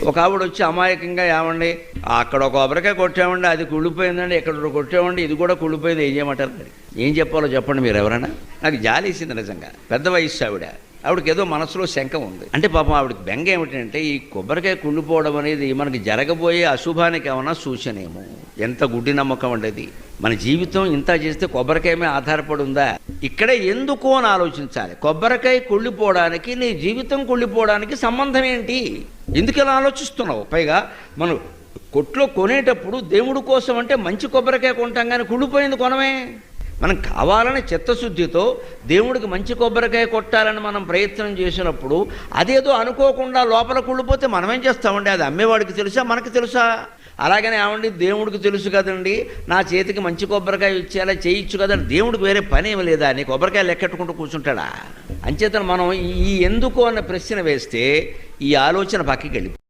ఒక ఆవిడ వచ్చి అమాయకంగా ఏమండి అక్కడ ఒక కొబ్బరికాయ కొట్టామండి, అది కుళ్ళిపోయిందండి, ఇక్కడ కొట్టామండి, ఇది కూడా కుళ్ళిపోయింది, ఏం చేయమంటారు? మరి ఏం చెప్పాలో చెప్పండి మీరు ఎవరైనా. నాకు జాలేసింది నిజంగా. పెద్ద వయస్సు ఆవిడకి ఏదో మనసులో శంక ఉంది. అంటే పాపం ఆవిడకి బెంగ ఏమిటంటే ఈ కొబ్బరికాయ కుళ్ళిపోవడం అనేది మనకి జరగబోయే అశుభానికి ఏమన్నా సూచనేమో. ఎంత గుడ్డి నమ్మకం ఉండేది. మన జీవితం ఇంత చేస్తే కొబ్బరికాయ మీద ఆధారపడి ఉందా? ఇక్కడే ఎందుకు అని ఆలోచించాలి. కొబ్బరికాయ కుళ్ళిపోవడానికి నీ జీవితం కుళ్ళిపోవడానికి సంబంధం ఏంటి? ఎందుకు ఇలా ఆలోచిస్తున్నావు? పైగా మనం కొట్లో కొనేటప్పుడు దేవుడి కోసం అంటే మంచి కొబ్బరికాయ కొంటాం, కానీ కుళ్ళిపోయింది కొనమే. మనం కావాలని చిత్తశుద్ధితో దేవుడికి మంచి కొబ్బరికాయ కొట్టాలని మనం ప్రయత్నం చేసినప్పుడు అదేదో అనుకోకుండా లోపల కుళ్ళిపోతే మనమేం చేస్తామండి? అది అమ్మేవాడికి తెలుసా, మనకి తెలుసా? అలాగనే ఏమండి దేవుడికి తెలుసు కదండి, నా చేతికి మంచి కొబ్బరికాయ ఇచ్చేలా చేయొచ్చు కదండి. దేవుడికి వేరే పని ఏమి లేదా? నీ కొబ్బరికాయ లెక్కెట్టుకుంటూ కూర్చుంటాడా? అంచేతను మనం ఈ ఎందుకు అన్న ప్రశ్న వేస్తే ఈ ఆలోచన పక్కకి వెళ్ళిపోతుంది.